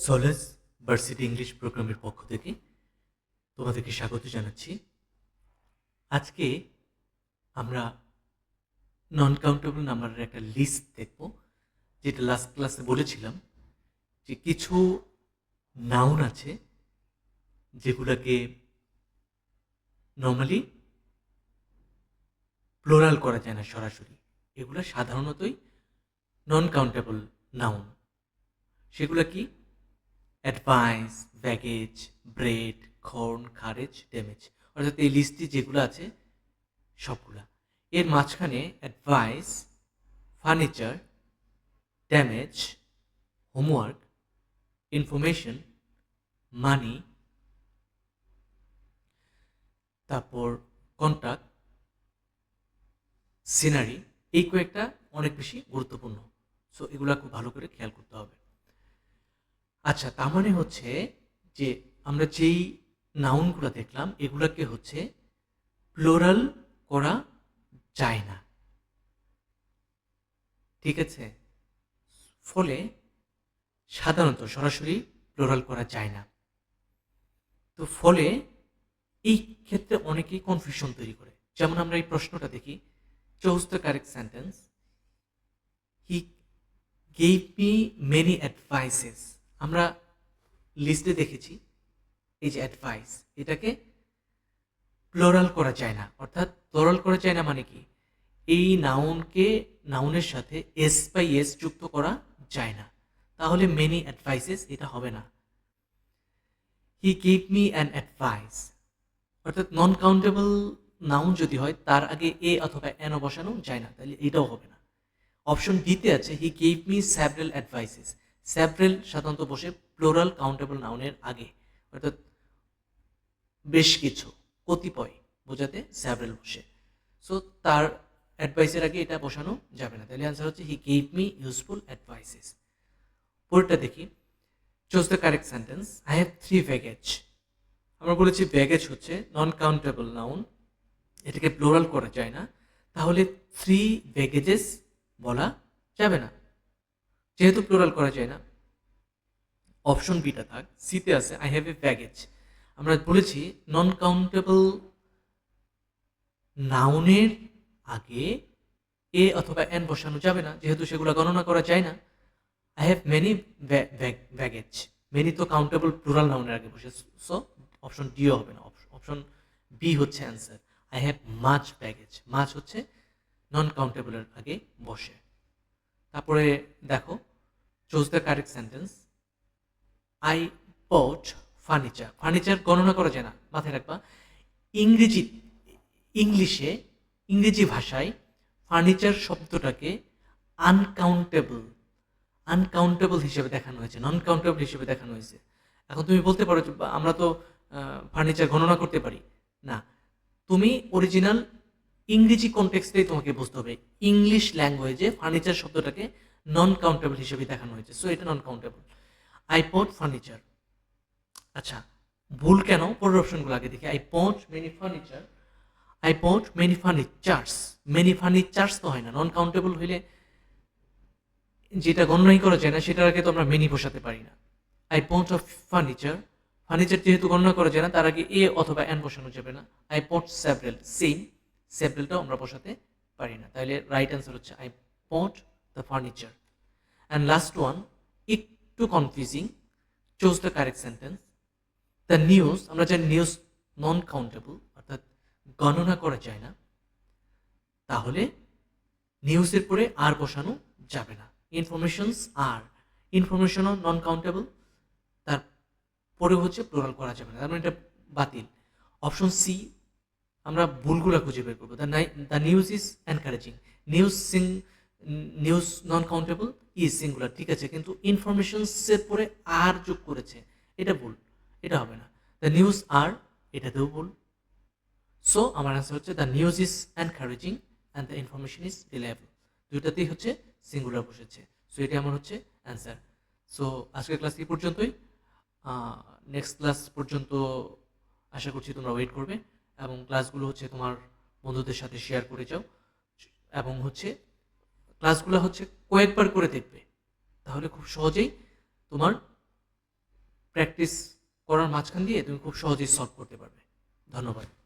সলাস varsity English প্রোগ্রামের পক্ষ থেকে তোমাদেরকে স্বাগত জানাচ্ছি। আজকে আমরা নন কাউন্টেবল নাম্বারের একটা লিস্ট দেখব, যেটা লাস্ট ক্লাসে বলেছিলাম যে কিছু নাউন আছে যেগুলোকে নর্মালি প্লোরাল করা যায় না সরাসরি। এগুলো সাধারণতই নন কাউন্টেবল নাউন। সেগুলো কি? Advice, baggage, bread, corn, courage, damage. অর্থাৎ এই লিস্টে যেগুলো আছে সবগুলা। এর মাঝখানে advice, furniture, damage, homework, information, money, তারপর কন্ট্যাক্ট, সিনারি, এই কয়েকটা অনেক বেশি গুরুত্বপূর্ণ। সো এগুলা খুব ভালো করে খেয়াল করতে হবে। আচ্ছা, তার মানে হচ্ছে যে আমরা যেই নাউনগুলো দেখলাম এগুলাকে হচ্ছে প্লোরাল করা যায় না, ঠিক আছে? ফলে সাধারণত সরাসরি প্লোরাল করা যায় না। তো ফলে এই ক্ষেত্রে অনেকেই কনফিউশন তৈরি করে। যেমন আমরা এই প্রশ্নটা দেখি, choose the correct sentence. He gave me many advises. আমরা লিস্টে দেখেছি এই যে অ্যাডভাইস, এটাকে প্লোরাল করা যায় না। অর্থাৎ প্লোরাল করা যায় না মানে কি? এই নাউনকে নাউনের সাথে এস বাই এস যুক্ত করা যায় না, তাহলে মেনি অ্যাডভাইসেস এটা হবে না। He gave me an advice, অর্থাৎ নন কাউন্টেবল নাউন যদি হয় তার আগে এ অথবা এনও বসানো যায় না, তাহলে এটাও হবে না। অপশন ডিতে আছে he gave me several advises. Several সাধারণত বসে প্লোরাল কাউন্টেবল নাউনের আগে, অর্থাৎ বেশ কিছু, কতিপয় বোঝাতে সেভারাল বসে। সো তার অ্যাডভাইসের আগে এটা বসানো যাবে না, তাহলে অ্যান্সার হচ্ছে he gave me useful advises. পরেরটা দেখি, choose the correct sentence. I have 3 baggage. আমরা বলেছি ব্যাগেজ হচ্ছে নন কাউন্টেবল নাউন, এটাকে প্লোরাল করা যায় না, তাহলে 3 ব্যাগেজেস বলা যাবে না, যেহেতু প্লোরাল করা যায় না। অপশন বিটা থাক, সিতে আছে আই হ্যাভ এ ব্যাগেজ। আমরা বলেছি নন কাউন্টেবল নাউনের আগে এ অথবা এন বসানো যাবে না, যেহেতু সেগুলো গণনা করা যায় না। I have many baggage, many তো কাউন্টেবল প্লুরাল নাউনের আগে বসে, সো অপশন ডিও হবে না, অপশন বি হচ্ছে answer. I have much baggage, much হচ্ছে নন কাউন্টেবলের আগে বসে। তারপরে দেখো, choose the correct sentence. I bought furniture. Furniture গণনা করা যায় না, মাথায় রাখবা। ইংরেজি ইংলিশে ইংরেজি ভাষায় ফার্নিচার শব্দটাকে আনকাউন্টেবল আনকাউন্টেবল হিসেবে দেখানো হয়েছে, নন কাউন্টেবল হিসেবে দেখানো হয়েছে। এখন তুমি বলতে পারো যে আমরা তো ফার্নিচার গণনা করতে পারি না। তুমি অরিজিনাল ইংরেজি কনটেক্সটেই তোমাকে বুঝতে হবে, ইংলিশ ল্যাঙ্গুয়েজে ফার্নিচার শব্দটাকে নন কাউন্টেবল হিসেবে দেখানো হয়েছে, সো এটা non countable. I pot furniture. আচ্ছা, ভুল কেন? পরের অপশনগুলো আগে দেখি। I pot many furniture, I pot many furnitures. Many furnitures তো হয় না, নন কাউন্টেবল হইলে যেটা গণনাই করা যায় না সেটার আগে তো আমরা মেনি বসাতে পারি না। I pot of furniture, furniture যেহেতু গণনা করা যায় না তার আগে এ অথবা এন বসানো যাবে না। আই পট সেভারাল, সেম, সেভারালটাও আমরা বসাতে পারি না, তাহলে রাইট অ্যান্সার হচ্ছে I put the furniture. And last one, একটু confusing, choose the correct sentence. The news, আমরা জানি নিউজ নন কাউন্টেবল, অর্থাৎ গণনা করা যায় না, তাহলে নিউজের পরে আর বসানো যাবে না। ইনফরমেশনস আর, ইনফরমেশনও নন কাউন্টেবল, তারপরে হচ্ছে প্লোরাল করা যাবে না, তার মানে এটা বাতিল। অপশন সি, আমরা ভুলগুলো খুঁজে বের করবো। The news is encouraging, news non countable, is singular, ঠিক আছে, কিন্তু ইনফরমেশনসের পরে আর যোগ করেছে, এটা ভুল, এটা হবে না। দ্য নিউজ আর, এটাতেও ভুল। সো আমার আনসার হচ্ছে the news is encouraging and the information is reliable, দুইটাতেই হচ্ছে সিঙ্গুলার বসেছে, সো এটি আমার হচ্ছে অ্যান্সার। সো আজকের ক্লাস এই পর্যন্তই। নেক্সট ক্লাস পর্যন্ত আশা করছি তোমরা ওয়েট করবে, এবং ক্লাসগুলো হচ্ছে তোমার বন্ধুদের সাথে শেয়ার করে যাও, এবং হচ্ছে ক্লাসগুলো হচ্ছে কয়েকবার করে দেখবে, তাহলে খুব সহজেই তোমার প্র্যাকটিস করার মাঝখান দিয়ে তুমি খুব সহজেই সলভ করতে পারবে। ধন্যবাদ।